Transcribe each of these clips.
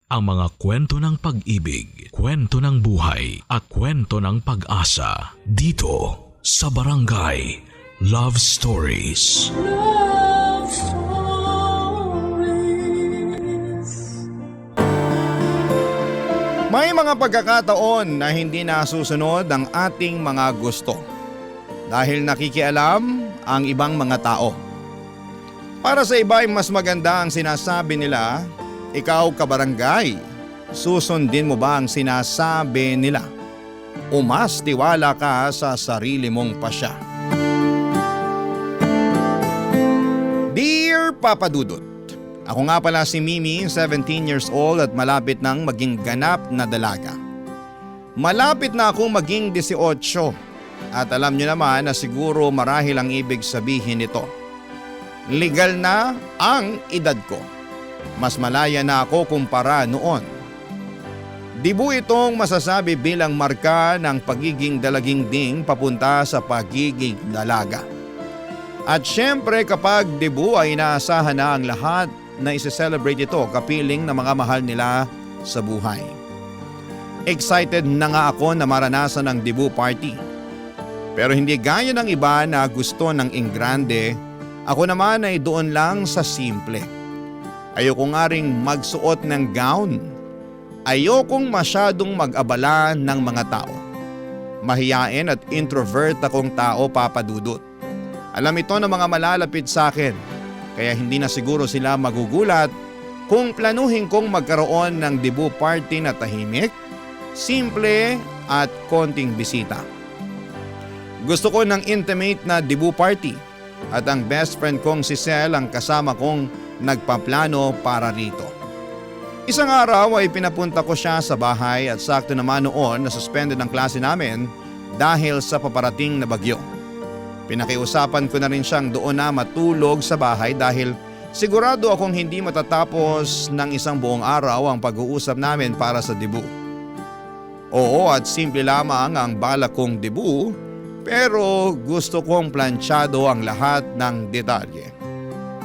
ang mga kwento ng pag-ibig, kwento ng buhay at kwento ng pag-asa dito sa Barangay Love Stories. Love Stories. May mga pagkakataon na hindi nasusunod ang ating mga gusto dahil nakikialam ang ibang mga tao. Para sa iba ay mas maganda ang sinasabi nila, ikaw kabarangay, susundin mo ba ang sinasabi nila? O mas tiwala ka sa sarili mong pasya? Dear Papa Dudut, ako nga pala si Mimi, 17 years old at malapit nang maging ganap na dalaga. Malapit na akong maging 18 at alam nyo naman na siguro marahil ang ibig sabihin nito. Legal na ang edad ko. Mas malaya na ako kumpara noon. Dibu itong masasabi bilang marka ng pagiging dalaging ding papunta sa pagiging dalaga. At syempre kapag dibu ay inaasahan na ang lahat na isi-celebrate ito kapiling ng mga mahal nila sa buhay. Excited na nga ako na maranasan ang dibu party. Pero hindi gaya ng iba na gusto ng ingrande, ako naman ay doon lang sa simple. Ayoko nga ring magsuot ng gown. Ayokong masyadong mag-abala ng mga tao. Mahiyain at introvert akong tao, Papa Dudut. Alam ito ng mga malalapit sa akin, kaya hindi na siguro sila magugulat kung planuhin kong magkaroon ng debut party na tahimik, simple at konting bisita. Gusto ko ng intimate na debut party at ang best friend kong si Sel ang kasama kong nagpaplano para rito. Isang araw ay pinapunta ko siya sa bahay at sakto naman noon na suspended ang klase namin dahil sa paparating na bagyo. Pinakiusapan ko na rin siyang doon na matulog sa bahay dahil sigurado akong hindi matatapos ng isang buong araw ang pag-uusap namin para sa debut. Oo, at simple lamang ang balak kong debut pero gusto kong planchado ang lahat ng detalye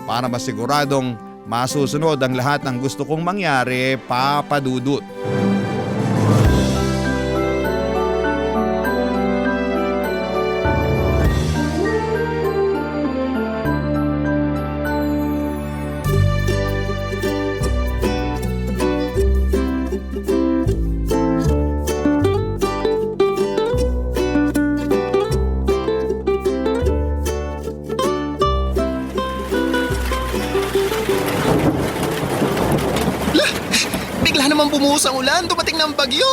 para masiguradong masusunod ang lahat ng gusto kong mangyari, Papa Dudut. Bigla naman bumuhos ang ulan, dumating ng bagyo.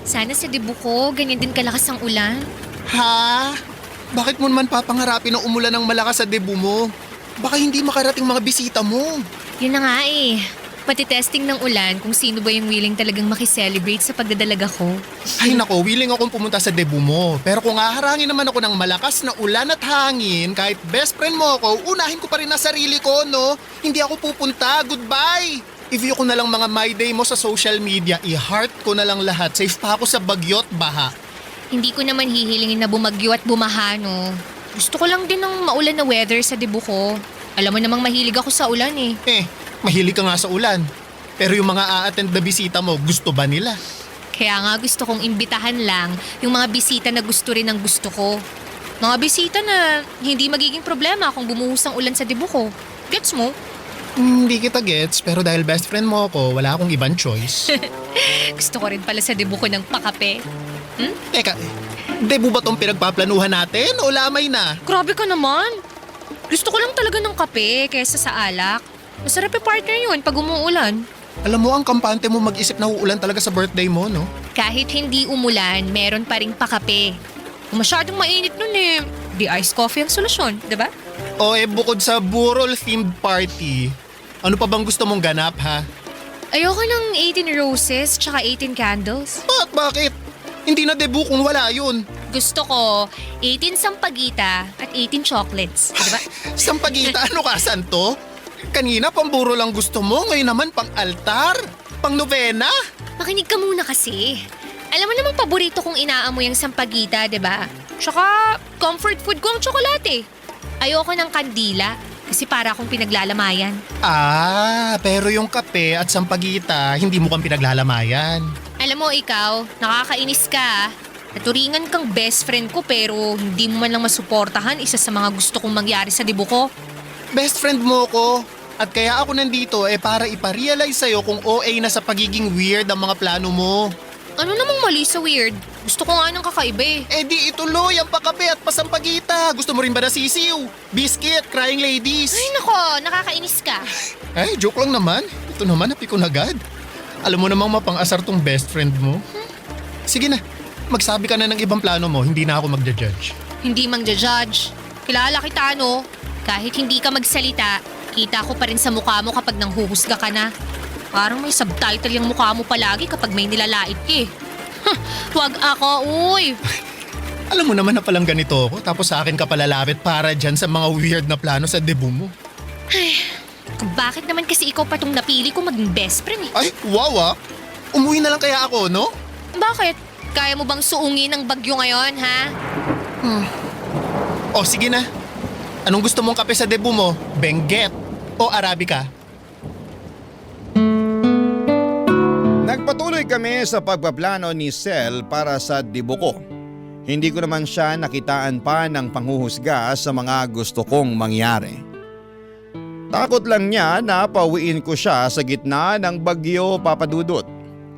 Sana sa debut ko, ganyan din kalakas ang ulan. Ha? Bakit mo naman papangarapin na umulan ng malakas sa debut mo? Baka hindi makarating mga bisita mo. Yun na nga eh. Matitesting ng ulan kung sino ba yung willing talagang makiselebrate sa pagdadalaga ko. Ay nako, willing akong pumunta sa debut mo. Pero kung haharangin naman ako ng malakas na ulan at hangin, kahit best friend mo ako, unahin ko pa rin ang sarili ko, no? Hindi ako pupunta, goodbye! I-view ko na lang mga my day mo sa social media, i-heart ko na lang lahat, safe pa ako sa bagyo at baha. Hindi ko naman hihilingin na bumagyo at bumaha, no? Gusto ko lang din ng maulan na weather sa debut ko. Alam mo namang mahilig ako sa ulan eh. Mahilig ka nga sa ulan. Pero yung mga a-attend na bisita mo, gusto ba nila? Kaya nga gusto kong imbitahan lang yung mga bisita na gusto rin ng gusto ko. Mga bisita na hindi magiging problema kung bumuhos ang ulan sa debut ko. Gets mo? Hindi kita gets, pero dahil best friend mo ako, wala akong ibang choice. Gusto ko rin pala sa debut ko ng pakape. Teka, debut ba tong pinagpaplanuhan natin o lamay na? Grabe ka naman. Gusto ko lang talaga ng kape kaysa sa alak. Masarap yung partner yun pag umuulan. Alam mo, ang kampante mo mag-isip na uulan talaga sa birthday mo, no? Kahit hindi umulan, meron pa ring pakape. Kung masyadong mainit nun eh, di iced coffee ang solusyon, diba? O bukod sa burol-themed party, ano pa bang gusto mong ganap, ha? Ayoko ng 18 roses tsaka 18 candles. Bakit? Hindi na debut kung wala yun. Gusto ko 18 sampagita at 18 chocolates, diba? Sampagita, ano ka, santo? Kanina pamburo lang gusto mo, ngayon naman pang altar, pang novena. Makinig ka muna kasi. Alam mo namang paborito kong inaamoy ang sampagita, diba? Tsaka comfort food ko ang tsokolate. Ayoko ng kandila. Kasi para akong pinaglalamayan. Pero yung kape at sampagita, hindi mo kang pinaglalamayan. Alam mo ikaw, nakakainis ka. Naturingan kang best friend ko pero hindi mo man lang masuportahan isa sa mga gusto kong mangyari sa dibu ko. Best friend mo ko. At kaya ako nandito para iparealize sa'yo kung OA na sa pagiging weird ang mga plano mo. Ano namang mali sa weird? Gusto ko nga ng kakaiba Di ituloy ang pakape at pasampagita. Gusto mo rin ba na sisiw? Biscuit, crying ladies. Ay nako, nakakainis ka. Ay, joke lang naman. Ito naman, napikon agad. Alam mo namang mapang-asar tong best friend mo. Sige na, magsabi ka na ng ibang plano mo, hindi na ako magja-judge. Hindi mang-judge. Kilala kita no? Kahit hindi ka magsalita, kita ko pa rin sa mukha mo kapag nanghuhusga ka na. Parang may subtitle yung mukha mo palagi kapag may nilalait ka Huwag ako, uy! Alam mo naman na palang ganito ako, tapos sa akin ka palalapit para dyan sa mga weird na plano sa debut mo. Kung bakit naman kasi ikaw pa tong napili ko maging best friend Ay, wow. Umuwi na lang kaya ako, no? Bakit? Kaya mo bang suungin ng bagyo ngayon, ha? O sige na. Anong gusto mong kape sa debut mo? Benguet o Arabica? Nagpatuloy kami sa pagpaplano ni Sel para sa dibu ko. Hindi ko naman siya nakitaan pa ng panghuhusga sa mga gusto kong mangyari. Takot lang niya na pauwiin ko siya sa gitna ng bagyo, Papa Dudut.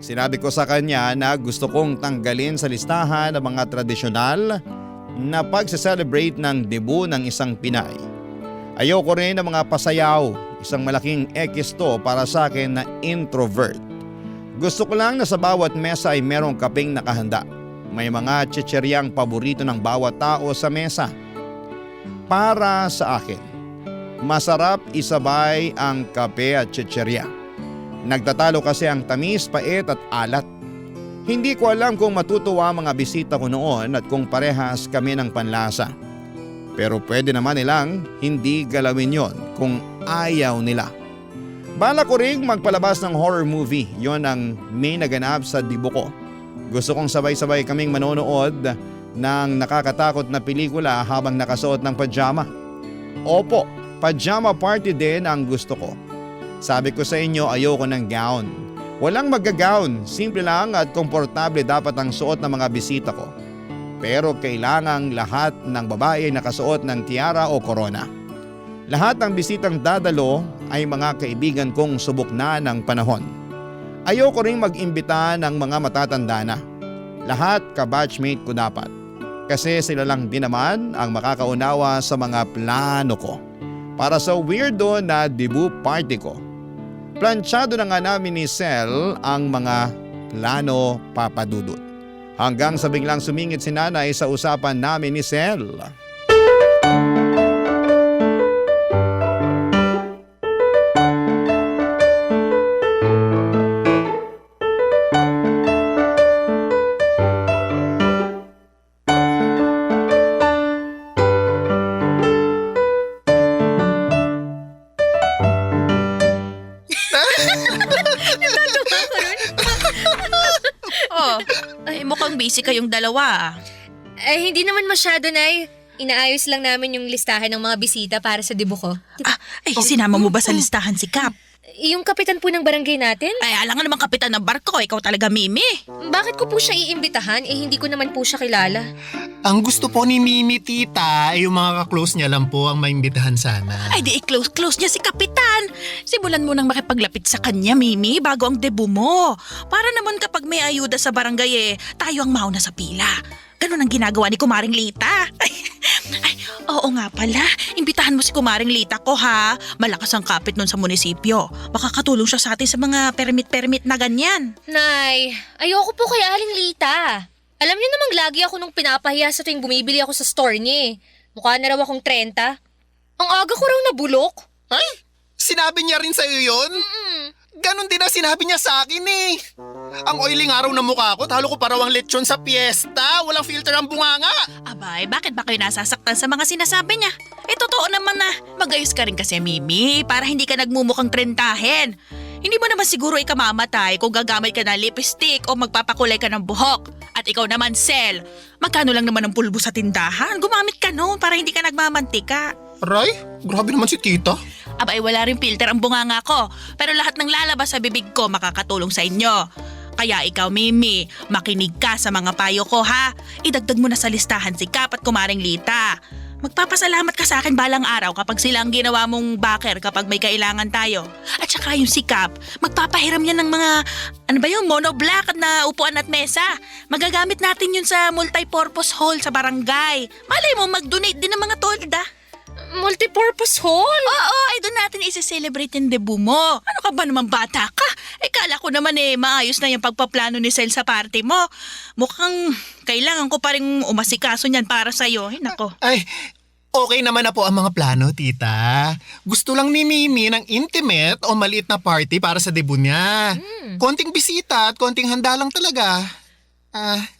Sinabi ko sa kanya na gusto kong tanggalin sa listahan ang mga tradisyonal na pagse-celebrate ng debut ng isang Pinay. Ayoko rin ng mga pasayaw, isang malaking X to para sa akin na introvert. Gusto ko lang na sa bawat mesa ay merong kapeng nakahanda. May mga chicheryang paborito ng bawat tao sa mesa. Para sa akin, masarap isabay ang kape at chicherya. Nagtatalo kasi ang tamis, pait at alat. Hindi ko alam kung matutuwa ang mga bisita ko noon at kung parehas kami ng panlasa. Pero pwede naman nilang hindi galawin yon kung ayaw nila. Bala ko ring magpalabas ng horror movie, yon ang may naganap sa dibu ko. Gusto kong sabay-sabay kaming manonood ng nakakatakot na pelikula habang nakasuot ng pajama. Opo, pajama party din ang gusto ko. Sabi ko sa inyo, ayoko ng gown. Walang mag-gown, simple lang at komportable dapat ang suot ng mga bisita ko. Pero kailangang lahat ng babae nakasuot ng tiara o korona. Lahat ng bisitang dadalo ay mga kaibigan kong subok na ng panahon. Ayoko ring mag-imbita ng mga matatanda na. Lahat ka-batchmate ko dapat. Kasi sila lang din naman ang makakaunawa sa mga plano ko. Para sa weirdo na debut party ko. Planchado na nga namin ni Sel ang mga plano, Papa Dudut. Hanggang sa biglang sumingit si nanay sa usapan namin ni Sel. Mukhang busy kayong dalawa. Ay, hindi naman masyado, Nay. Inaayos lang namin yung listahan ng mga bisita para sa dibu ko. Sinama mo ba sa listahan si Kap? Yung kapitan po ng barangay natin? Ay, alam nga naman kapitan ng barko, ikaw talaga Mimi. Bakit ko po siya iimbitahan? Hindi ko naman po siya kilala. Ang gusto po ni Mimi, tita, ay yung mga kaklose niya lang po ang maimbitahan sana. Ay, di i-close niya si kapitan. Simulan mo nang makipaglapit sa kanya, Mimi, bago ang debut mo. Para naman kapag may ayuda sa barangay tayo ang mauna sa pila. Ganun ang ginagawa ni Kumaring Lita. Ay, oo nga pala. Imbitahan mo si Kumaring Lita ko ha. Malakas ang kapit nun sa munisipyo. Baka katulong siya sa atin sa mga permit na ganyan. Nay, ayoko po kay Aling Lita. Alam niyo namang lagi ako nung pinapahiya sa tuwing bumibili ako sa store niya. Mukha na raw akong 30. Ang aga ko raw nabulok. Ay, sinabi niya rin sa'yo yun? Ganon din ang sinabi niya sa akin Ang oily nga raw na mukha ko, talo ko parawang lechon sa piyesta. Walang filter ang bunganga. Abay, bakit ba kayo nasasaktan sa mga sinasabi niya? Totoo naman na magayos ka rin kasi, Mimi, para hindi ka nagmumukhang trentahin. Hindi mo naman siguro ikamamatay kung gagamit ka ng lipstick o magpapakulay ka ng buhok. At ikaw naman, Sel, magkano lang naman ang pulbo sa tindahan? Gumamit ka noon para hindi ka nagmamantika. Aray, grabe naman si tita. Abay, wala rin filter ang bunganga ko. Pero lahat ng lalabas sa bibig ko makakatulong sa inyo. Kaya ikaw, Mimi, makinig ka sa mga payo ko ha. Idagdag mo na sa listahan si Kap at Kumaring Lita. Magpapasalamat ka sa akin balang araw kapag sila ang ginawa mong backer kapag may kailangan tayo. At saka yung si Kap, magpapahiram yan ng mga, monoblock na upuan at mesa. Magagamit natin yun sa multipurpose hall sa barangay. Malay mo, mag-donate din ng mga tolda. Multipurpose hall? Oo, ay doon natin isi-celebrate yung debut mo. Ano ka ba naman bata ka? Kala ko naman maayos na yung pagpaplano ni Sel sa party mo. Mukhang kailangan ko pa rin umasikaso niyan para sa'yo. Ay, nako. Ay, okay naman na po ang mga plano, tita. Gusto lang ni Mimi ng intimate o maliit na party para sa debut niya. Konting bisita at konting handa lang talaga.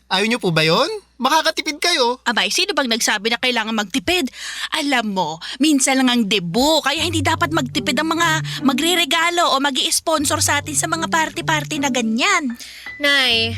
Ayaw niyo po ba yun? Makakatipid kayo. Abay, sino bang nagsabi na kailangan magtipid? Alam mo, minsan lang ang debut, kaya hindi dapat magtipid ang mga magre-regalo o mag-i-sponsor sa atin sa mga party-party na ganyan. Nay,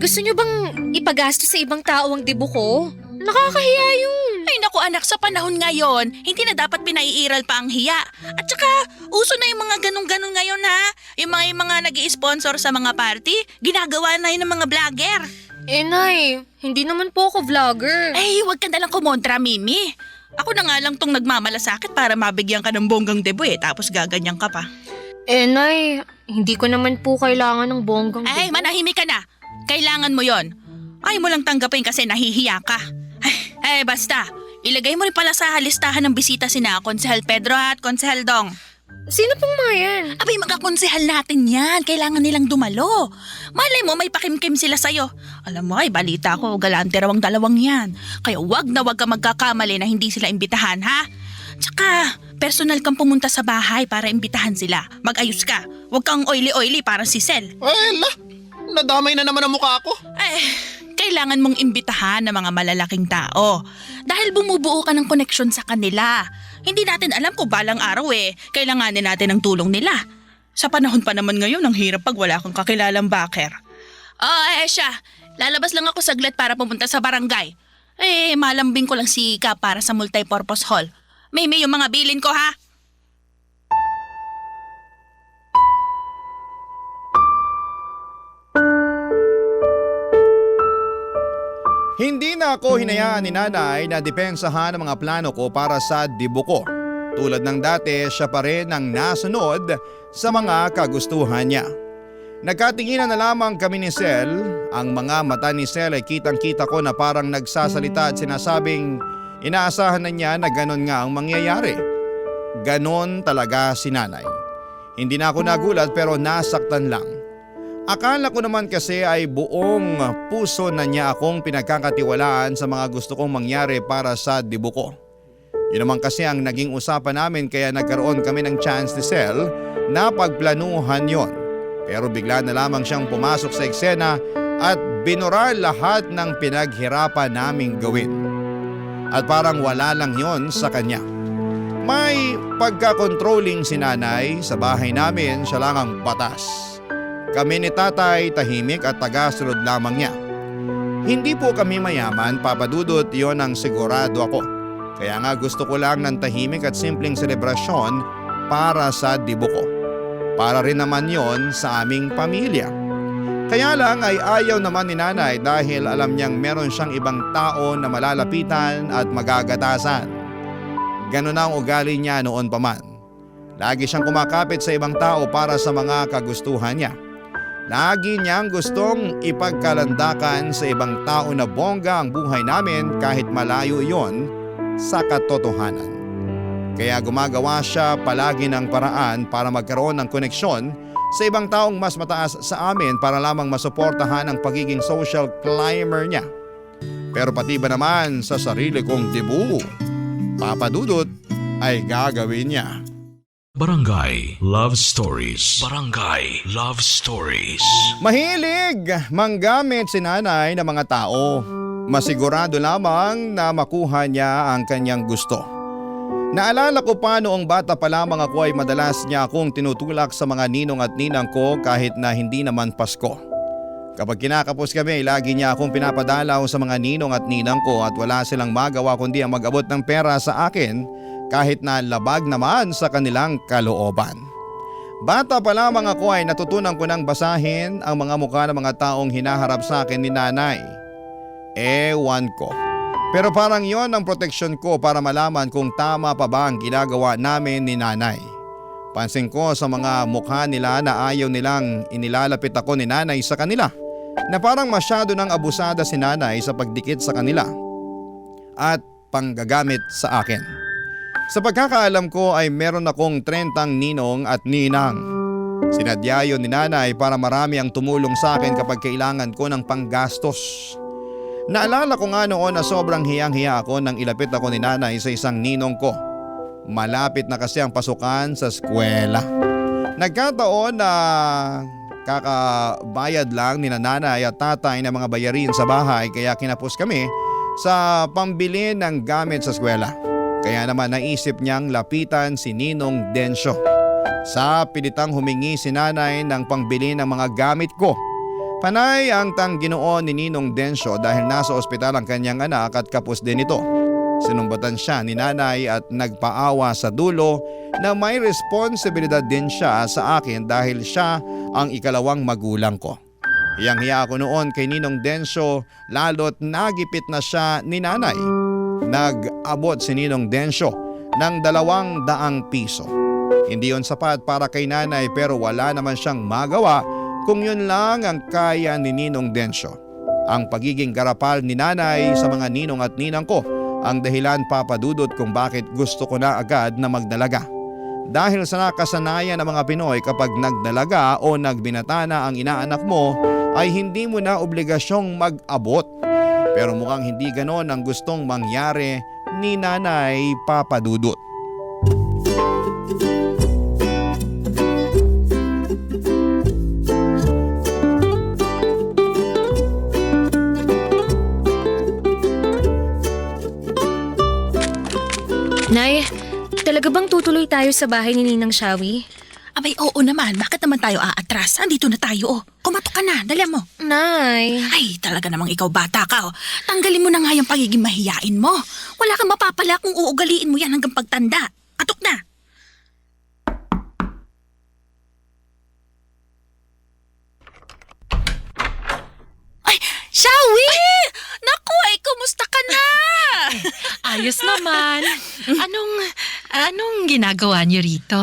gusto niyo bang ipagastos sa ibang tao ang debut ko? Nakakahiya yun. Ay naku anak, sa panahon ngayon, hindi na dapat pinaiiral pa ang hiya. At saka, uso na yung mga ganun-ganun ngayon ha. Yung mga nag-i-sponsor sa mga party, ginagawa na yun ng mga vlogger. Nay, hindi naman po ako vlogger. Ay, huwag ka nalang kumontra, Mimi. Ako na nga lang tong nagmamalasakit para mabigyan ka ng bonggang debut tapos gaganyan ka pa. Nay, hindi ko naman po kailangan ng bonggang Ay, manahimik ka na. Kailangan mo yon. Ay mo lang tanggapin kasi nahihiya ka. Ay, basta. Ilagay mo rin pala sa listahan ng bisita sina Konsehal Pedro at Konsehal Dong. Sino pong mga yan? Abay, magkakonsehal natin yan. Kailangan nilang dumalo. Malay mo, may pakimkim sila sa'yo. Alam mo, ay balita ko, galante raw ang dalawang yan. Kaya wag na wag ka magkakamali na hindi sila imbitahan, ha? Tsaka, personal kang pumunta sa bahay para imbitahan sila. Mag-ayos ka. Huwag kang oily-oily para si Sel. Ay, nadamay na naman ang mukha ko. Kailangan mong imbitahan ng mga malalaking tao. Dahil bumubuo ka ng koneksyon sa kanila. Hindi natin alam kung balang araw kailanganin natin ang tulong nila. Sa panahon pa naman ngayon, ang hirap pag wala kang kakilalang backer. Siya. Lalabas lang ako saglit para pumunta sa barangay. Malambing ko lang si Ka para sa multipurpose hall. May yung mga bilin ko ha. Hindi na ako hinayaan ni nanay na depensahan ang mga plano ko para sa debut ko. Tulad ng dati, siya pa rin ang nasunod sa mga kagustuhan niya. Nagkatinginan na lamang kami ni Sel. Ang mga mata ni Sel ay kitang-kita ko na parang nagsasalita at sinasabing inaasahan na niya na ganon nga ang mangyayari. Ganon talaga si nanay. Hindi na ako nagulat pero nasaktan lang. Akala ko naman kasi ay buong puso na niya akong pinagkakatiwalaan sa mga gusto kong mangyari para sa debut ko. Yun naman kasi ang naging usapan namin kaya nagkaroon kami ng chance ni Sel na pagplanuhan yon. Pero bigla na lamang siyang pumasok sa eksena at binura lahat ng pinaghirapan naming gawin. At parang wala lang yon sa kanya. May pagka-controlling si nanay, sa bahay namin siya lang ang batas. Kami ni tatay tahimik at tagasunod lamang niya. Hindi po kami mayaman, Papa Dudut, yon ang sigurado ako. Kaya nga gusto ko lang ng tahimik at simpleng selebrasyon para sa debut ko. Para rin naman yon sa aming pamilya. Kaya lang ay ayaw naman ni nanay dahil alam niyang meron siyang ibang tao na malalapitan at magagatasan. Ganon na ang ugali niya noon pa man. Lagi siyang kumakapit sa ibang tao para sa mga kagustuhan niya. Lagi niyang gustong ipagkalandakan sa ibang tao na bongga ang buhay namin kahit malayo iyon sa katotohanan. Kaya gumagawa siya palagi ng paraan para magkaroon ng koneksyon sa ibang taong mas mataas sa amin para lamang masuportahan ang pagiging social climber niya. Pero pati ba naman sa sarili kong debut, Papa Dudut, ay gagawin niya. Barangay Love Stories. Barangay Love Stories. Mahilig manggamit si nanay ng mga tao. Masigurado lamang na makuha niya ang kanyang gusto. Naalala ko pa noong bata pa lamang ako ay madalas niya akong tinutulak sa mga ninong at ninang ko kahit na hindi naman Pasko. Kapag kinakapos kami, lagi niya akong pinapadalaw sa mga ninong at ninang ko at wala silang magawa kundi ang mag-abot ng pera sa akin kahit na labag naman sa kanilang kalooban. Bata pa lamang ako ay natutunan ko nang basahin ang mga mukha ng mga taong hinaharap sa akin ni nanay. Ewan ko. Pero parang yon ang proteksyon ko para malaman kung tama pa ba ang ginagawa namin ni nanay. Pansin ko sa mga mukha nila na ayaw nilang inilalapit ako ni nanay sa kanila, na parang masyado nang abusada si nanay sa pagdikit sa kanila at panggagamit sa akin. Sa pagkakaalam ko ay meron akong 30 ninong at ninang. Sinadya yun ni nanay para marami ang tumulong sa akin kapag kailangan ko ng panggastos. Naalala ko nga noon na sobrang hiyang-hiya ako nang ilapit ako ni nanay sa isang ninong ko. Malapit na kasi ang pasukan sa eskwela. Nagkataon na kakabayad lang ni nanay at tatay ng mga bayarin sa bahay, kaya kinapos kami sa pambili ng gamit sa eskwela. Kaya naman naisip niyang lapitan si Ninong Densyo. Sa pilitang humingi si nanay ng pangbili ng mga gamit ko. Panay ang tangginoon ni Ninong Densyo dahil nasa ospital ang kanyang anak at kapos din ito. Sinumbatan siya ni nanay at nagpaawa sa dulo na may responsibilidad din siya sa akin dahil siya ang ikalawang magulang ko. Hiyang-hiya ako noon kay Ninong Densyo lalo't nagipit na siya ni nanay. Nag-abot si Ninong Densyo ng 200 piso. Hindi yon sapat para kay nanay pero wala naman siyang magawa kung yun lang ang kaya ni Ninong Densyo. Ang pagiging garapal ni nanay sa mga ninong at ninang ko ang dahilan, Papa Dudut, kung bakit gusto ko na agad na magdalaga. Dahil sa nakasanayan ng mga Pinoy, kapag nagdalaga o nagbinata na ang inaanak mo ay hindi mo na obligasyong mag-abot. Pero mukhang hindi ganon ang gustong mangyari ni Nanay Papa Dudut. Nay, talaga bang tutuloy tayo sa bahay ni Ninang Shawi? Abay, oo naman. Bakit naman tayo aatras? Andito na tayo, oh. Kumatok ka na. Dali mo. Nay. Ay, talaga namang ikaw bata ka, oh. Tanggalin mo na nga yung pagiging mahiyain mo. Wala kang mapapala kung uugaliin mo yan hanggang pagtanda. Katok na. Ay, Shawi! Naku, ay, kumusta ka na? Ayos naman. Anong ginagawa niyo rito?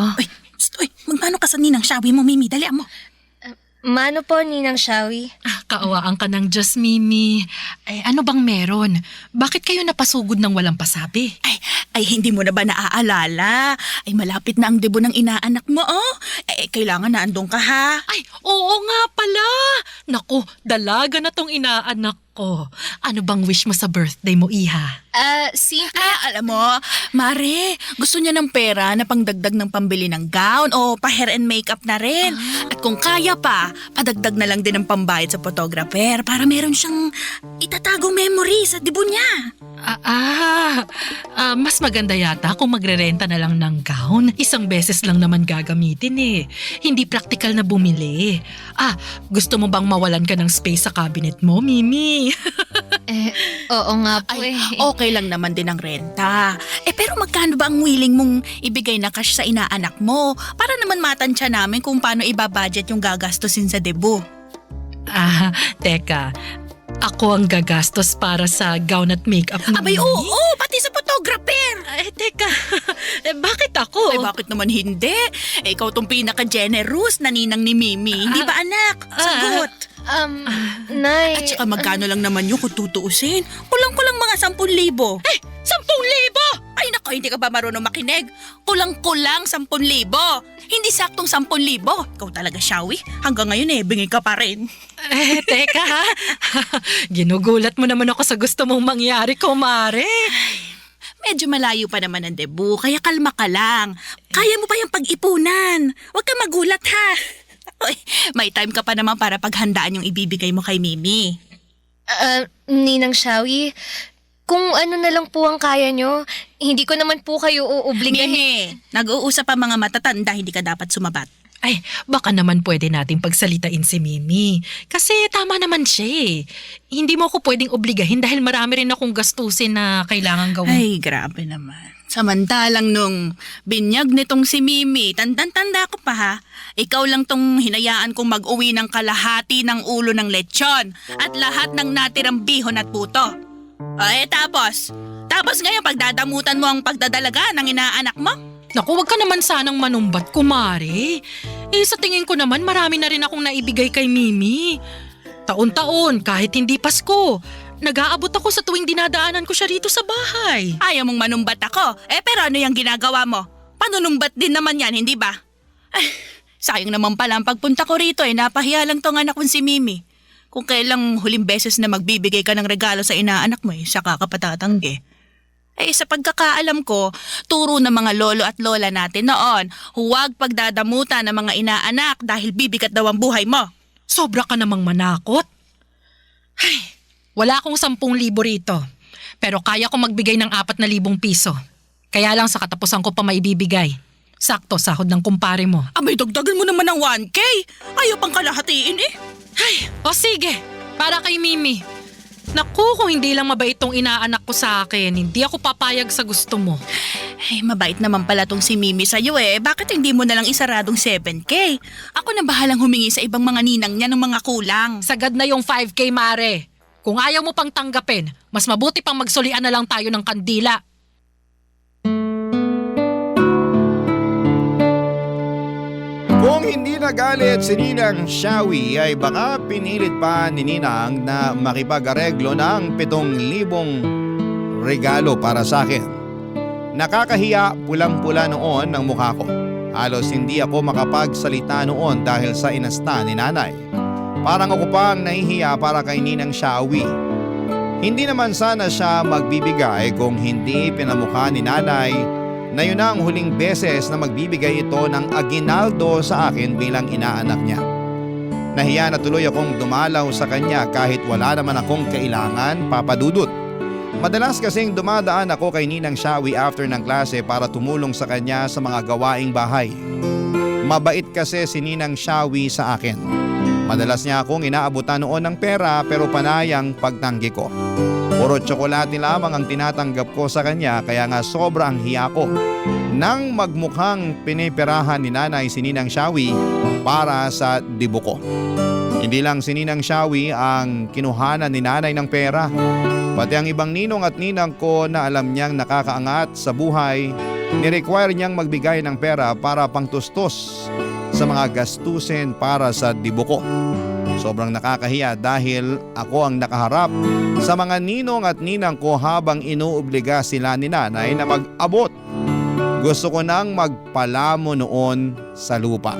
Uy, magmano ka sa ninang Shawi mo, Mimi? Dali mo. Mano po, Ninang Shawi? Kaawaan ka ng Diyos, Mimi. Ay, ano bang meron? Bakit kayo napasugod ng walang pasabi? Ay, hindi mo na ba naaalala? Ay, malapit na ang debut ng inaanak mo, oh. Kailangan na andong ka, ha? Ay, oo nga pala. Naku, dalaga na tong inaanak ko. Ano bang wish mo sa birthday mo, Iha? Simple. Alam mo, Mare, gusto niya ng pera na pangdagdag ng pambili ng gown o pa-hair and makeup na rin. At kung kaya pa, padagdag na lang din ng pambayad sa photographer para meron siyang itatagong memory sa debut niya. Mas maganda yata kung magrerenta na lang ng gown. Isang beses lang naman gagamitin eh. Hindi practical na bumili. Gusto mo bang mawalan ka ng space sa cabinet mo, Mimi? Oo nga po Ay, okay lang naman din ang renta. Pero magkano ba ang willing mong ibigay na cash sa inaanak mo? Para naman matansya namin kung paano ibabudget yung gagastusin sa debut. Teka. Ako ang gagastos para sa gown at makeup ni Abay, Mimi? oo, pati sa photographer. Teka. Bakit ako? Ay, bakit naman hindi? Ikaw tong pinaka-generous na ninang ni Mimi. Hindi ba, anak? Sagot. Nay. At saka magkano lang naman yun kung tutuusin? Kulang-kulang mga 10,000. 10,000! Ay nako, hindi ka ba marunong makinig? Kulang-kulang 10,000. Hindi saktong 10,000. Ikaw talaga, Shawi. Hanggang ngayon bingi ka pa rin. Teka ha. Ginugulat mo naman ako sa gusto mong mangyari, kumare. Medyo malayo pa naman ang debut, kaya kalma ka lang. Kaya mo pa yung pag-ipunan. Huwag ka magulat, ha? Uy, may time ka pa naman para paghandaan yung ibibigay mo kay Mimi. Ninang Shawi, kung ano na lang po ang kaya nyo, hindi ko naman po kayo uubligahin. Mimi, nag-uusap pa mga matatanda, hindi ka dapat sumabat. Ay, baka naman pwede nating pagsalitain si Mimi. Kasi tama naman siya eh. Hindi mo ako pwedeng obligahin dahil marami rin akong gastusin na kailangan gawin. Ay, grabe naman. Samantalang nung binyag nitong si Mimi, tandang-tanda ko pa ha, ikaw lang tong hinayaan kong mag-uwi ng kalahati ng ulo ng lechon at lahat ng natirang bihon at puto. Tapos ngayon pagdadamutan mo ang pagdadalaga ng inaanak mo? Naku, wag ka naman sanang manumbat, kumare. Sa tingin ko naman marami na rin akong naibigay kay Mimi. Taon-taon, kahit hindi Pasko, nag-aabot ako sa tuwing dinadaanan ko siya rito sa bahay. Ayaw mong manumbat ako. Pero ano yung ginagawa mo? Panunumbat din naman yan, hindi ba? Sayang naman pala ang pagpunta ko rito napahiya lang tong anak kong si Mimi. Kung kailang huling beses na magbibigay ka ng regalo sa inaanak mo saka ka patatanggi. Sa pagkakaalam ko, turo ng mga lolo at lola natin noon, huwag pagdadamutan ng mga inaanak dahil bibigat daw ang buhay mo. Sobra ka namang manakot. Wala akong 10,000 rito. Pero kaya ko magbigay ng 4,000 piso. Kaya lang sa katapusan ko pa maibibigay. Sakto sahod ng kumpare mo. Abay, dagdagan mo naman ng 1K. Ayaw pang kalahatiin O sige, para kay Mimi. Naku, kung hindi lang mabait tong inaanak ko sa akin, hindi ako papayag sa gusto mo. Mabait naman pala tong si Mimi sa'yo Bakit hindi mo nalang isaradong 7K? Ako na bahalang humingi sa ibang mga ninang niya ng mga kulang. Sagad na yung 5K, Mare. Kung ayaw mo pang tanggapin, mas mabuti pang magsulian na lang tayo ng kandila. Kung hindi nagalit si Ninang Shawi ay baka pinilit pa ni Ninang na makipag-areglo ng 7,000 regalo para sa akin. Nakakahiya, pulang-pula noon ang mukha ko. Halos hindi ako makapagsalita noon dahil sa inasta ni nanay. Parang ako pang nahihiya para kay Ninang Shawi. Hindi naman sana siya magbibigay kung hindi pinamukha ni nanay na yun ang huling beses na magbibigay ito ng aginaldo sa akin bilang inaanak niya. Nahiya na tuloy akong dumalaw sa kanya kahit wala naman akong kailangan, Papa Dudut. Madalas kasing dumadaan ako kay Ninang Shawi after ng klase para tumulong sa kanya sa mga gawaing bahay. Mabait kasi si Ninang Shawi sa akin. Madalas niya akong inaabutan noon ng pera pero panayang pagtanggi ko. Puro tsokolate lamang ang tinatanggap ko sa kanya kaya nga sobrang hiya ko nang magmukhang piniperahan ni nanay si Ninang Shawi para sa dibo ko. Hindi lang si Ninang Shawi ang kinuhanan ni nanay ng pera. Pati ang ibang ninong at ninang ko na alam niyang nakakaangat sa buhay, ni-require niyang magbigay ng pera para pangtustos sa mga gastusin para sa dibo ko. Sobrang nakakahiya dahil ako ang nakaharap sa mga ninong at ninang ko habang inuobliga sila ni nanay na mag-abot. Gusto ko nang magpalamo noon sa lupa.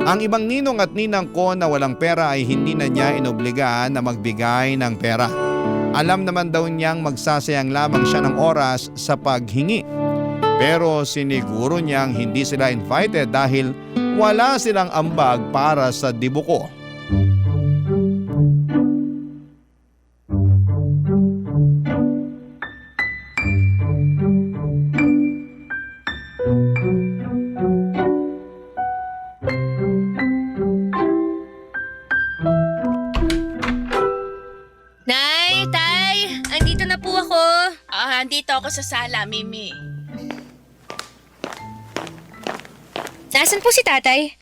Ang ibang ninong at ninang ko na walang pera ay hindi na niya inobliga na magbigay ng pera. Alam naman daw niyang magsasayang lamang siya ng oras sa paghingi. Pero siniguro niyang hindi sila invited dahil wala silang ambag para sa dibo ko. Nay, Tay, andito na po ako. Andito ako sa sala, Mimi. Nasaan po si Tatay?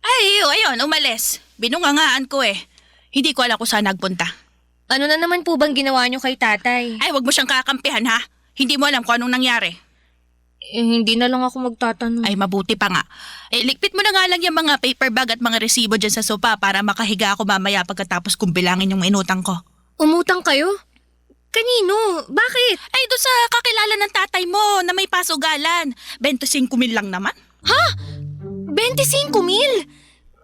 Ayun, umalis. Binungangaan ko Hindi ko alam kung saan nagpunta. Ano na naman po bang ginawa niyo kay Tatay? Wag mo siyang kakampihan ha. Hindi mo alam kung anong nangyari. Hindi na lang ako magtatanong. Mabuti pa nga. Likpit mo na nga lang yung mga paper bag at mga resibo dyan sa sopa para makahiga ako mamaya pagkatapos kong bilangin yung inutang ko. Umutang kayo? Kanino? Bakit? Doon sa kakilala ng tatay mo na may pasugalan. 25,000 lang naman. Ha? 25,000?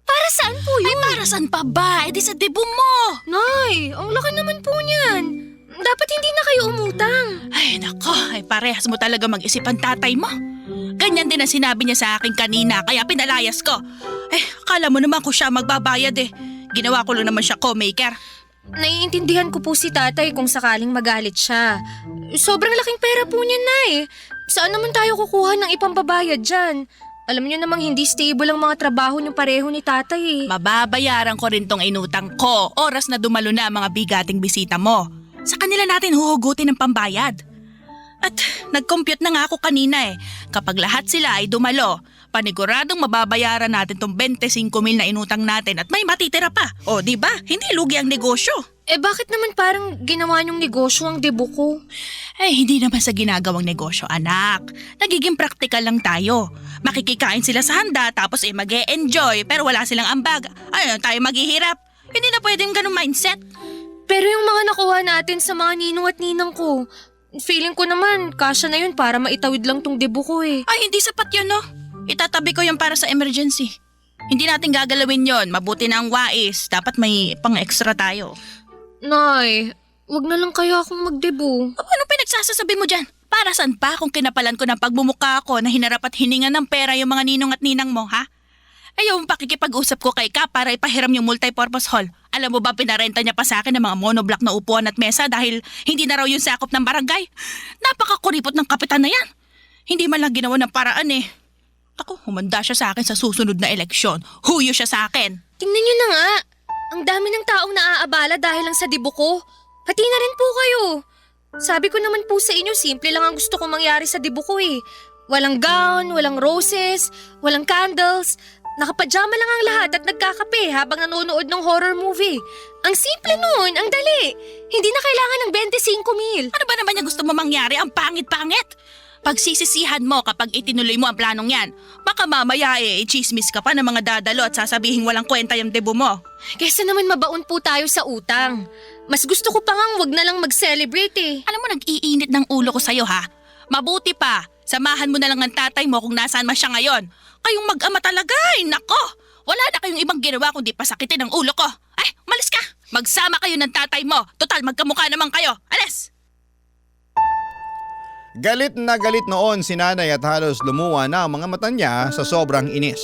Para saan po yun? Para saan pa ba? Di sa debo mo. Nay, ang laki naman po niyan. Dapat hindi na kayo umutang. Nako, parehas mo talaga mag-isip ang tatay mo. Ganyan din ang sinabi niya sa akin kanina, kaya pinalayas ko. Akala mo naman ko siya magbabayad Ginawa ko lang naman siya co-maker. Naiintindihan ko po si Tatay kung sakaling magalit siya. Sobrang laking pera po niya, Nay. Saan naman tayo kukuha ng ipambabayad dyan? Alam niyo namang hindi stable ang mga trabaho niyo pareho ni Tatay Mababayaran ko rin tong inutang ko. Oras na dumalo na ang mga bigating bisita mo. Sa kanila natin huhugutin ng pambayad. At nag-compute na nga ako kanina Kapag lahat sila ay dumalo, paniguradong mababayaran natin tong 25,000 na inutang natin at may matitira pa. O di ba? Hindi lugi ang negosyo. Bakit naman parang ginawa niyong negosyo ang debo ko? Hindi naman sa ginagawang negosyo, anak. Nagiging praktikal lang tayo. Makikikain sila sa handa tapos mag-e-enjoy pero wala silang ambag. Ano tayo maghihirap? Hindi na pwedeng ganung mindset. Pero yung mga nakuha natin sa mga ninong at ninang ko, feeling ko naman kasya na yun para maitawid lang tong debo ko Hindi sapat yun no. Itatabi ko yun para sa emergency. Hindi natin gagalawin yon. Mabuti na ang wais. Dapat may pang-extra tayo. Nay, wag na lang kaya akong magdebo. Ano pinagsasasabi mo dyan? Para saan pa kung kinapalan ko ng pagmumukha ko na hinarap at hininga ng pera yung mga ninong at ninang mo, ha? Yung pakikipag-usap ko kay Kap para ipahiram yung multipurpose hall. Alam mo ba pinarenta niya pa sa akin ng mga monoblock na upuan at mesa dahil hindi na raw yung sakop ng barangay? Napakakuripot ng kapitan na yan. Hindi man lang ginawa ng paraan Ako, humanda siya sa akin sa susunod na eleksyon. Huyo siya sa akin. Tingnan niyo na nga. Ang dami ng taong naaabala dahil lang sa debo ko. Pati na rin po kayo. Sabi ko naman po sa inyo, simple lang ang gusto kong mangyari sa debo ko Walang gown, walang roses, walang candles. Nakapajama lang ang lahat at nagkakape habang nanonood ng horror movie. Ang simple nun, ang dali. Hindi na kailangan ng 25,000. Ano ba naman yung gusto mo mangyari? Ang pangit-pangit. Pagsisisihan mo kapag itinuloy mo ang planong yan. Baka mamaya i-chismis ka pa ng mga dadalo at sasabihin walang kwenta yung debo mo. Kesa naman mabaon po tayo sa utang. Mas gusto ko pa ngang wag na lang mag-celebrate Alam mo, nag-iinit ng ulo ko sa'yo ha. Mabuti pa, samahan mo na lang ang tatay mo kung nasaan man siya ngayon. Kayong mag-ama talaga, nako. Wala na kayong ibang ginawa kundi pasakitin ang ulo ko. Ay, umalis ka. Magsama kayo ng tatay mo. Total, magkamukha naman kayo. Alis! Galit na galit noon si nanay at halos lumuwa na ang mga mata niya sa sobrang inis.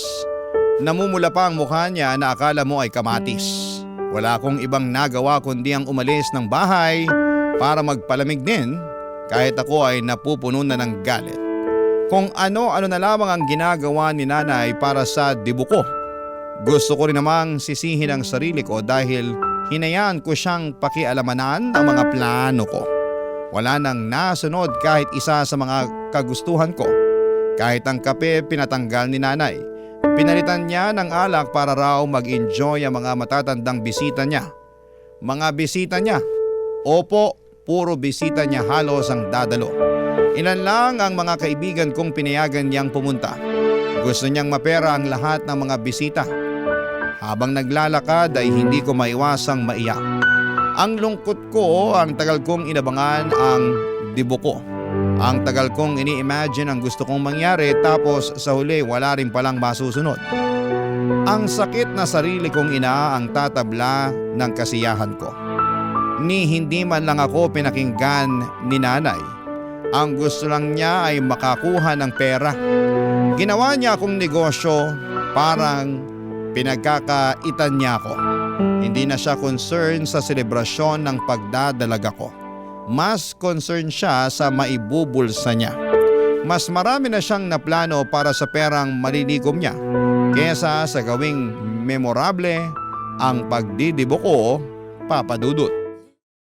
Namumula pa ang mukha niya na akala mo ay kamatis. Wala akong ibang nagawa kundi ang umalis ng bahay para magpalamig din kahit ako ay napupuno na ng galit. Kung ano-ano na lamang ang ginagawa ni nanay para sa debo ko. Gusto ko rin namang sisihin ang sarili ko dahil hinayaan ko siyang pakialamanan ang mga plano ko. Wala nang nasunod kahit isa sa mga kagustuhan ko. Kahit ang kape pinatanggal ni nanay. Pinalitan niya ng alak para raw mag-enjoy ang mga matatandang bisita niya. Mga bisita niya. Opo, puro bisita niya halos ang dadalo. Ilan lang ang mga kaibigan kong pinayagan niyang pumunta. Gusto niyang mapera ang lahat ng mga bisita. Habang naglalakad ay hindi ko maiwasang maiyak. Ang lungkot ko, ang tagal kong inabangan ang debo ko. Ang tagal kong ini-imagine ang gusto kong mangyari tapos sa huli wala rin palang masusunod. Ang sakit na sarili kong ina ang tatabla ng kasiyahan ko. Ni hindi man lang ako pinakinggan ni nanay. Ang gusto lang niya ay makakuha ng pera. Ginawa niya akong negosyo, parang pinagkakaitan niya ako. Hindi na siya concerned sa selebrasyon ng pagdadalaga ko. Mas concerned siya sa maibubulsa niya. Mas marami na siyang naplano para sa perang malilikom niya kesa sa gawing memorable ang pagdidibo ko, Papa Dudut.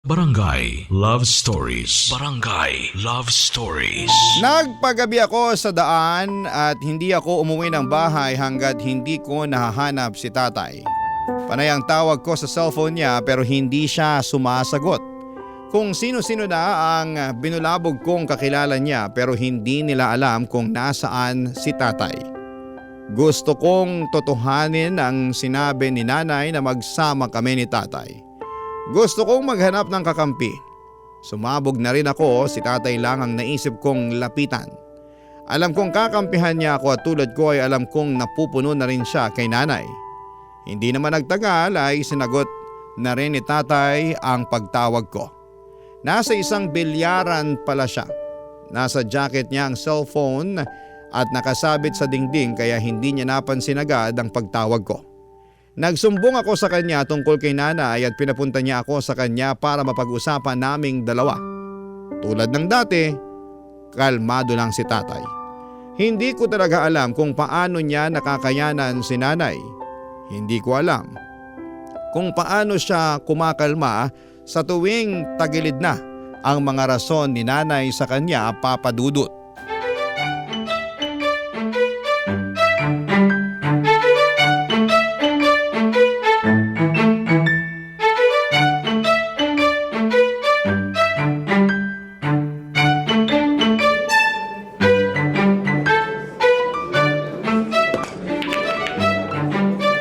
Barangay Love Stories. Barangay Love Stories. Nagpagabi ako sa daan at hindi ako umuwi ng bahay hanggat hindi ko nahahanap si tatay. Panay ang tawag ko sa cellphone niya pero hindi siya sumasagot. Kung sino-sino na ang binulabog kong kakilala niya pero hindi nila alam kung nasaan si tatay. Gusto kong totohanin ang sinabi ni nanay na magsama kami ni tatay. Gusto kong maghanap ng kakampi. Sumabog na rin ako, si tatay lang ang naisip kong lapitan. Alam kong kakampihan niya ako at tulad ko ay alam kong napupuno na rin siya kay nanay. Hindi naman nagtagal ay sinagot na rin ni tatay ang pagtawag ko. Nasa isang bilyaran pala siya. Nasa jacket niya ang cellphone at nakasabit sa dingding kaya hindi niya napansin agad ang pagtawag ko. Nagsumbong ako sa kanya tungkol kay nanay at pinapunta niya ako sa kanya para mapag-usapan naming dalawa. Tulad ng dati, kalmado lang si tatay. Hindi ko talaga alam kung paano niya nakakayanan si nanay. Hindi ko alam kung paano siya kumakalma sa tuwing tagilid na ang mga rason ni nanay sa kanya, Papa Dudut.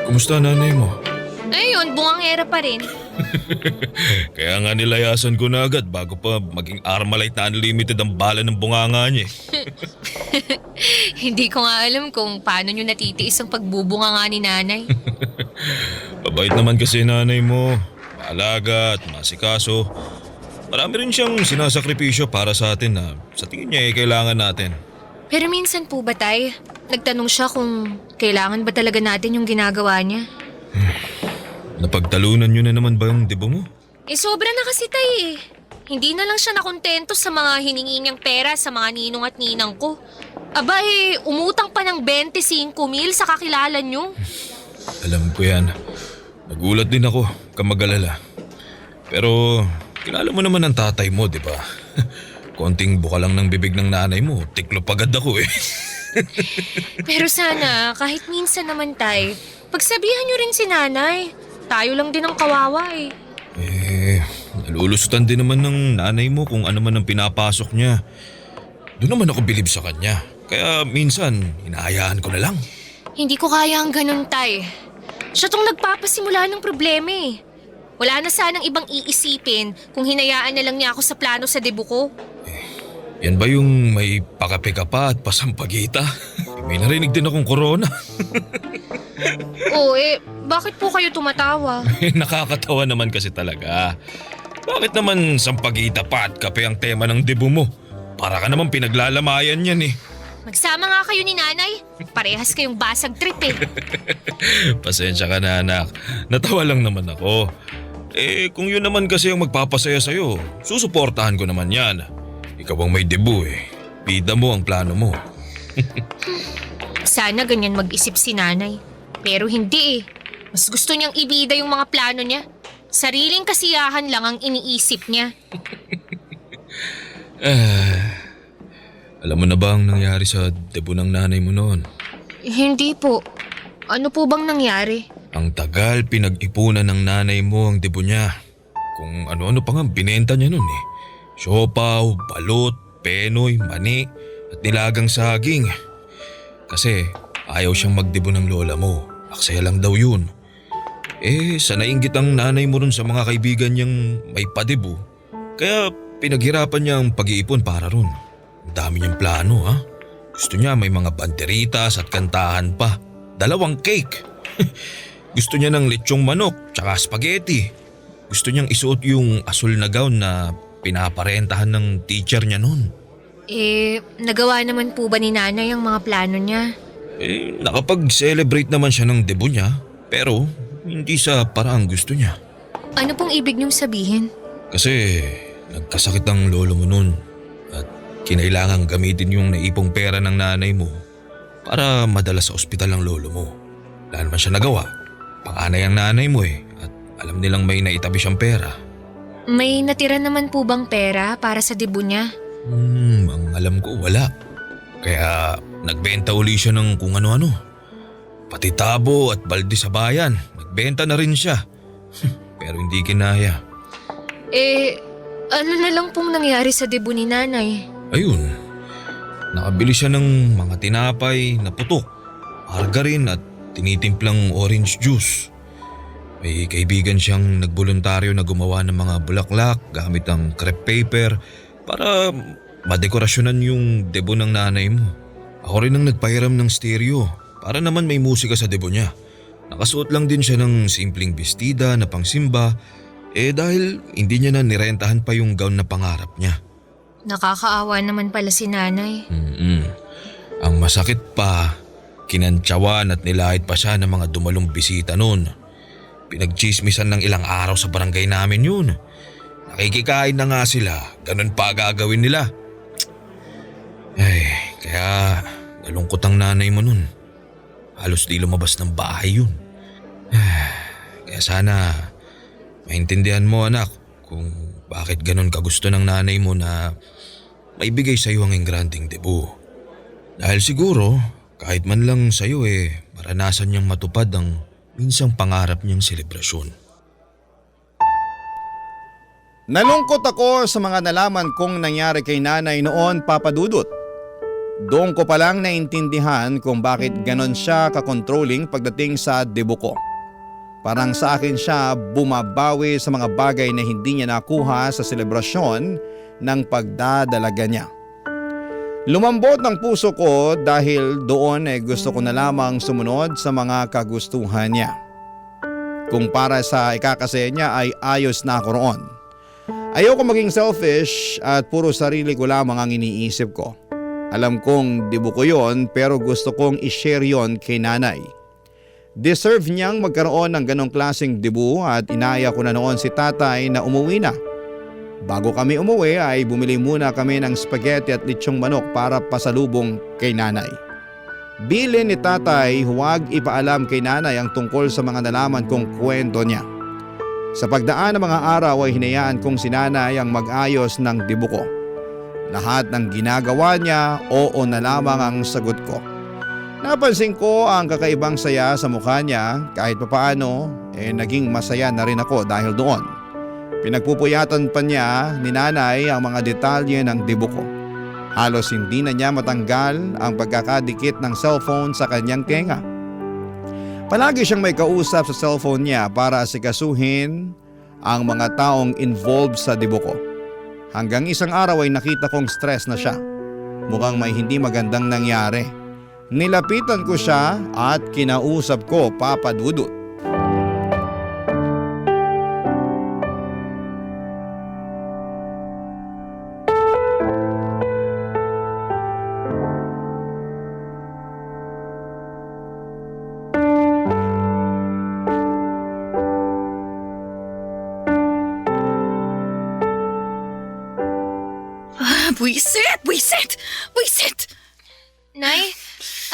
Kumusta nanay mo? Ayun, bungangera pa rin. Kaya nga nilayasan ko na agad bago pa maging Armalite na unlimited ang bala ng bunganga niya. Hindi ko nga alam kung paano nyo natitiis ang pagbubunga nga ni nanay. Mabait naman kasi nanay mo. Maalaga at masikaso. Marami rin siyang sinasakripisyo para sa atin na sa tingin niya kailangan natin. Pero minsan po ba tay, nagtanong siya kung kailangan ba talaga natin yung ginagawa niya? Napagtalunan niyo na naman ba yung debo mo? Sobra na kasi tay eh. Hindi na lang siya nakontento sa mga hiningi niyang pera sa mga ninong at ninang ko. Aba umutang pa ng 25,000 sa kakilala niyo. Alam ko yan. Nagulat din ako, kamagalala. Pero kilala mo naman ang tatay mo, di ba? Konting buka lang ng bibig ng nanay mo, tiklop agad ako eh. Pero sana, kahit minsan naman tay, pagsabihan niyo rin si nanay. Tayo lang din ang kawawa eh. Nalulusutan din naman ng nanay mo kung ano man ang pinapasok niya. Doon naman ako bilib sa kanya. Kaya minsan, hinahayaan ko na lang. Hindi ko kaya ang ganun tay. Siya tong nagpapasimula ng problema eh. Wala na sanang ibang iisipin kung hinayaan na lang niya ako sa plano sa debo ko. Yan ba yung may pakape ka pa at pasampagita? May narinig din akong corona. Bakit po kayo tumatawa? Nakakatawa naman kasi talaga. Bakit naman sampagita pa at kape ang tema ng debo mo? Para ka naman pinaglalamayan yan eh. Magsama nga kayo ni nanay. Parehas kayong basag trip eh. Pasensya ka na anak. Natawa lang naman ako. Kung yun naman kasi ang magpapasaya sa'yo, susuportahan ko naman yan. Ikaw ang may debo eh. Bida mo ang plano mo. Sana ganyan mag-isip si nanay. Pero hindi eh. Mas gusto niyang ibida yung mga plano niya. Sariling kasiyahan lang ang iniisip niya. Alam mo na ba ang nangyari sa debo ng nanay mo noon? Hindi po. Ano po bang nangyari? Ang tagal pinag-ipunan ng nanay mo ang debo niya. Kung ano-ano pa nga binenta niya noon eh. Siopaw, balot, penoy, mani at nilagang saging. Kasi ayaw siyang magdebo ng lola mo. Aksaya lang daw yun. Sa nainggit ang nanay mo ron sa mga kaibigan niyang may padebo. Kaya pinaghirapan niya ang pag-iipon para ron. Ang dami niyang plano ha. Gusto niya may mga banderitas at kantahan pa. 2 cake. Gusto niya ng lechong manok tsaka spaghetti. Gusto niyang isuot yung asul na gown na pinaparentahan ng teacher niya noon. Nagawa naman po ba ni nanay ang mga plano niya? Nakapag-celebrate naman siya ng debo niya. Pero hindi sa paraang gusto niya. Ano pong ibig niyong sabihin? Kasi nagkasakit ang lolo mo noon. At kinailangang gamitin yung naipong pera ng nanay mo para madala sa ospital ang lolo mo. Wala naman siya nagawa. Panganay ang nanay mo eh. At alam nilang may naitabi siyang pera. May natira naman po bang pera para sa debo niya? Ang alam ko wala. Kaya nagbenta uli siya ng kung ano-ano. Pati tabo at balde sa bayan. Nagbenta na rin siya. Pero hindi kinaya. Ano na lang pong nangyari sa debo ni nanay? Ayun. Nakabili siya ng mga tinapay na putok, margarin at tinitimplang orange juice. May kaibigan siyang nagboluntaryo na gumawa ng mga bulaklak gamit ang crepe paper para madekorasyonan yung debo ng nanay mo. Ako rin ang nagpahiram ng stereo para naman may musika sa debo niya. Nakasuot lang din siya ng simpleng bestida na pangsimba dahil hindi niya na nirentahan pa yung gown na pangarap niya. Nakakaawa naman pala si nanay. Ang masakit pa, kinantsawan at nilahit pa siya ng mga dumalong bisita noon. Pinagchismisan ng ilang araw sa barangay namin yun. Nakikikain na nga sila, ganun pa gagawin nila. Kaya nalungkot ang nanay mo nun. Halos di lumabas ng bahay yun. Kaya sana maintindihan mo anak kung bakit ganon kagusto ng nanay mo na maibigay sa'yo ang engranding debut. Dahil siguro, kahit man lang sa'yo maranasan niyang matupad ang minsang pangarap niyang selebrasyon. Nalungkot ako sa mga nalaman kong nangyari kay nanay noon, Papa Dudut. Doon ko palang naintindihan kung bakit ganon siya ka-controlling pagdating sa debut ko. Parang sa akin siya bumabawi sa mga bagay na hindi niya nakuha sa selebrasyon ng pagdadalaga niya. Lumambot ng puso ko dahil doon gusto ko na lamang sumunod sa mga kagustuhan niya. Kung para sa ikakasaya niya ay ayos na ako roon. Ayoko maging selfish at puro sarili ko lamang ang iniisip ko. Alam kong debut ko yon pero gusto kong i-share yon kay nanay. Deserve niyang magkaroon ng ganong klaseng debut at inaya ko na noon si tatay na umuwi na. Bago kami umuwi ay bumili muna kami ng spaghetti at litsyong manok para pasalubong kay nanay. Bilin ni tatay huwag ipaalam kay nanay ang tungkol sa mga nalaman kong kwento niya. Sa pagdaan ng mga araw ay hinayaan kong si nanay ang mag-ayos ng debut ko. Lahat ng ginagawa niya, oo na lamang ang sagot ko. Napansin ko ang kakaibang saya sa mukha niya kahit papaano naging masaya na rin ako dahil doon. Pinagpupuyatan pa niya ni nanay ang mga detalye ng debut ko. Halos hindi na niya matanggal ang pagkakadikit ng cellphone sa kanyang tenga. Palagi siyang may kausap sa cellphone niya para asikasuhin ang mga taong involved sa debut ko. Hanggang isang araw ay nakita kong stress na siya. Mukhang may hindi magandang nangyari. Nilapitan ko siya at kinausap ko, Papa Dudut. Buisit! Nay,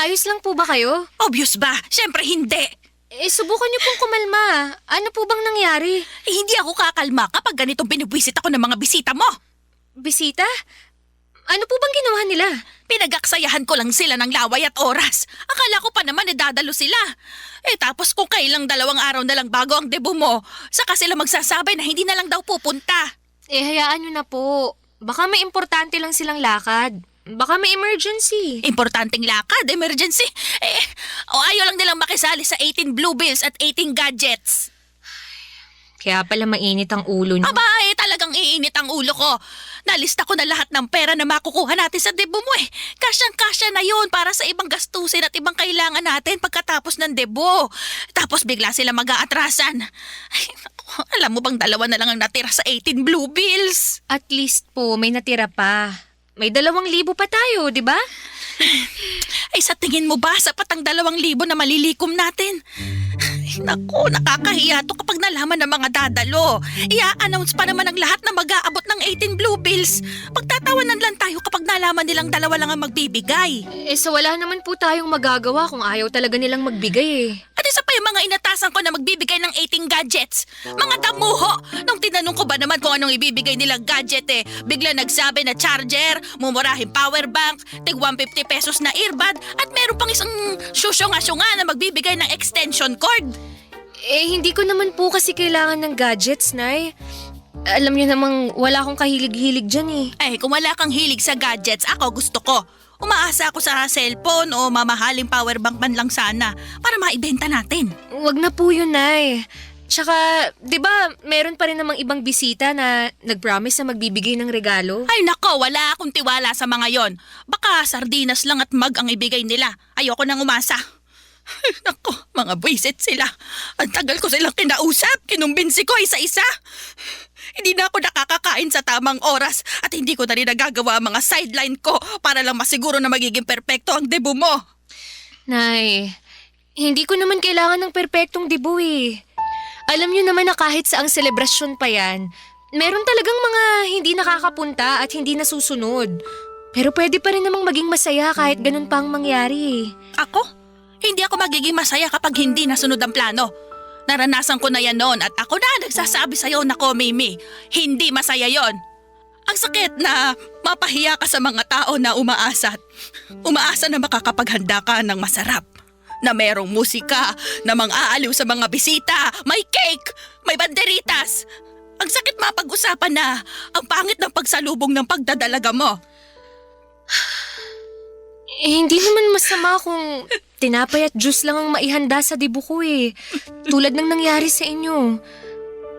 ayos lang po ba kayo? Obvious ba? Siyempre hindi. Subukan niyo pong kumalma. Ano po bang nangyari? Hindi ako kakalma kapag ganitong binibwisit ako ng mga bisita mo. Bisita? Ano po bang ginawa nila? Pinagaksayahan ko lang sila ng laway at oras. Akala ko pa naman dadalo sila. Tapos kung kailang 2 araw na lang bago ang debut mo, saka sila magsasabi na hindi na lang daw pupunta. Hayaan niyo na po. Baka may importante lang silang lakad. Baka may emergency. Importanteng lakad, emergency. Ayaw lang nilang makisali sa 18 Blue Bills at 18 Gadgets. Kaya pala mainit ang ulo niyo. Talagang iinit ang ulo ko. Nalista ko na lahat ng pera na makukuha natin sa debut mo Kasyang-kasya na yun para sa ibang gastusin at ibang kailangan natin pagkatapos ng debut. Tapos bigla sila mag-aatrasan. Alam mo bang 2 na lang ang natira sa 18 Blue Bills? At least po, may natira pa. May 2,000 pa tayo, di ba? Sa tingin mo ba sapat ang 2,000 na malilikom natin? Naku, nakakahiya to kapag nalaman ng mga dadalo. I-announce pa naman ang lahat na mag-aabot ng 18 Blue Bills. Pagtatawanan lang tayo kapag nalaman nilang 2 lang ang magbibigay. So wala naman po tayong magagawa kung ayaw talaga nilang magbigay At isa pa yung mga inatasan ko na magbibigay ng 18 gadgets. Mga damuho! Nung tinanong ko ba naman kung anong ibibigay nilang gadget bigla nagsabi na charger, mumurahing power bank, tig 150 pesos na earbud, at meron pang isang syusyonga-syunga na magbibigay ng extension cord. Hindi ko naman po kasi kailangan ng gadgets, Nay. Alam niyo namang wala akong kahilig-hilig dyan Kung wala kang hilig sa gadgets, ako gusto ko. Umaasa ako sa cellphone o mamahaling powerbank man lang sana para maibenta natin. Wag na po yun, Nay. Tsaka, di ba, meron pa rin namang ibang bisita na nag-promise na magbibigay ng regalo? Ay nako, wala akong tiwala sa mga yon. Baka sardinas lang at mag ang ibigay nila. Ayoko nang umasa. Ay, nako, mga buwisit sila. Ang tagal ko silang kinausap, kinumbinsi ko isa-isa. Hindi na ako nakakakain sa tamang oras at hindi ko na rin nagagawa ang mga sideline ko para lang masiguro na magiging perpekto ang debut mo. Nay, hindi ko naman kailangan ng perpektong debut Alam niyo naman na kahit saang selebrasyon pa yan, meron talagang mga hindi nakakapunta at hindi nasusunod. Pero pwede pa rin namang maging masaya kahit ganun pa ang mangyari Ako? Hindi ako magiging masaya kapag hindi nasunod ang plano. Naranasan ko na yan noon at ako na nagsasabi sa'yo na Mimi, hindi masaya yon. Ang sakit na mapahiya ka sa mga tao na umaasa na makakapaghanda ka ng masarap. Na merong musika, na mang-aaliw sa mga bisita, may cake, may banderitas. Ang sakit mapag-usapan na ang pangit ng pagsalubong ng pagdadalaga mo. Hindi naman masama kung tinapay at juice lang ang maihanda sa dibu ko eh. Tulad ng nangyari sa inyo.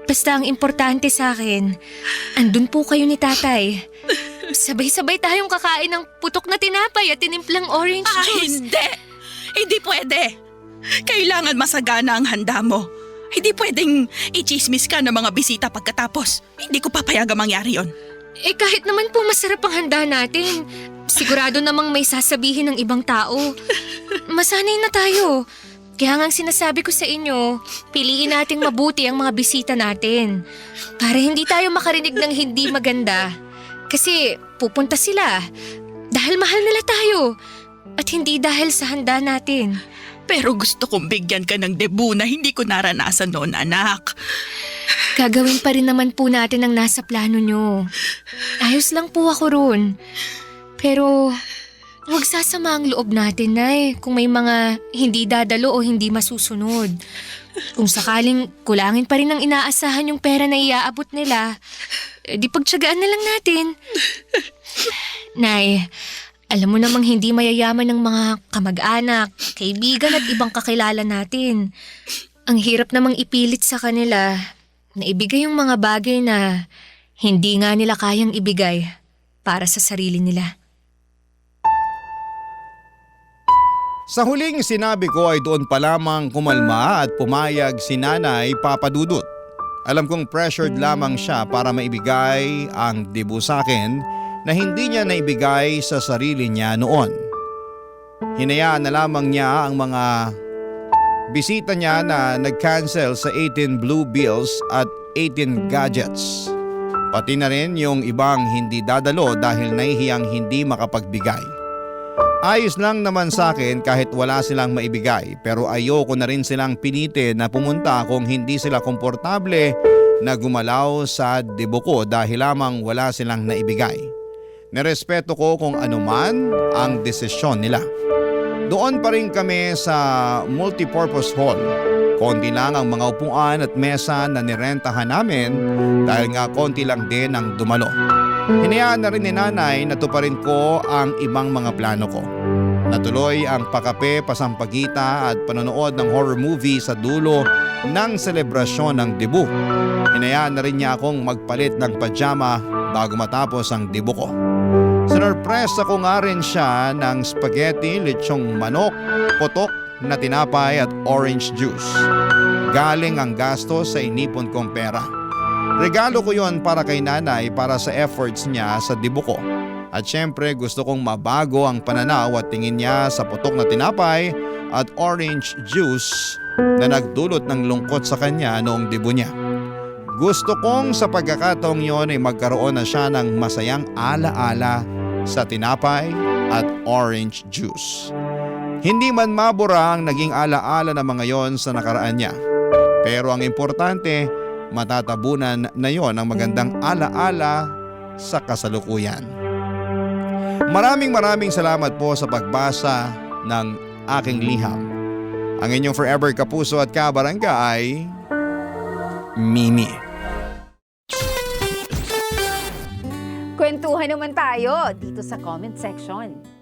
Basta ang importante sa akin, andun po kayo ni tatay. Sabay-sabay tayong kakain ng putok na tinapay at tinimplang orange juice. Hindi! Hindi pwede! Kailangan masagana ang handa mo. Hindi pwedeng i-chismis ka ng mga bisita pagkatapos. Hindi ko papayagang mangyari yon. Kahit naman po masarap ang handa natin. Sigurado namang may sasabihin ng ibang tao. Masanay na tayo. Kaya nga ang sinasabi ko sa inyo, piliin nating mabuti ang mga bisita natin. Para hindi tayo makarinig ng hindi maganda. Kasi pupunta sila. Dahil mahal nila tayo. At hindi dahil sa handa natin. Pero gusto kong bigyan ka ng debu na hindi ko naranasan noon, anak. Gagawin pa rin naman po natin ang nasa plano nyo. Ayos lang po ako ron. Pero huwag sasama ang loob natin, Nay, kung may mga hindi dadalo o hindi masusunod. Kung sakaling kulangin pa rin ang inaasahan yung pera na iaabot nila, di pagtsagaan na lang natin. Nay, alam mo namang hindi mayayaman ng mga kamag-anak, kaibigan at ibang kakilala natin. Ang hirap namang ipilit sa kanila na ibigay yung mga bagay na hindi nga nila kayang ibigay para sa sarili nila. Sa huling sinabi ko ay doon pa lamang kumalma at pumayag si Nanay Papadudut. Alam kong pressured lamang siya para maibigay ang dibu sa akin na hindi niya naibigay sa sarili niya noon. Hinayaan na lamang niya ang mga bisita niya na nag-cancel sa 18 blue bills at 18 gadgets. Pati na rin yung ibang hindi dadalo dahil nahihiyang hindi makapagbigay. Ayos lang naman sa akin kahit wala silang maibigay pero ayoko na rin silang pinitin na pumunta kung hindi sila komportable na gumalaw sa dibu ko dahil lamang wala silang naibigay. Nerespeto ko kung anuman ang desisyon nila. Doon pa rin kami sa multipurpose hall. Konti lang ang mga upuan at mesa na nirentahan namin dahil nga konti lang din ang dumalo. Hinayaan na rin ni Nanay na tuparin ko ang ibang mga plano ko. Natuloy ang pakape, pasampagita at panonood ng horror movie sa dulo ng selebrasyon ng dibu. Hinayaan na rin niya akong magpalit ng pajama bago matapos ang dibu ko. Sinurpresa ko nga rin siya ng spaghetti, lechong manok, putok na tinapay at orange juice. Galing ang gastos sa inipon kong pera. Regalo ko yon para kay Nanay para sa efforts niya sa dibu ko. At syempre gusto kong mabago ang pananaw at tingin niya sa putok na tinapay at orange juice na nagdulot ng lungkot sa kanya noong dibu niya. Gusto kong sa pagkakataong yon ay magkaroon na siya ng masayang alaala sa tinapay at orange juice. Hindi man mabura ang naging alaala ng mga yon sa nakaraan niya. Pero ang importante, matatabunan na yon ang magandang alaala sa kasalukuyan. Maraming salamat po sa pagbasa ng aking liham. Ang inyong forever kapuso at kabarangay, Mimi. Kwentuhan naman tayo dito sa comment section.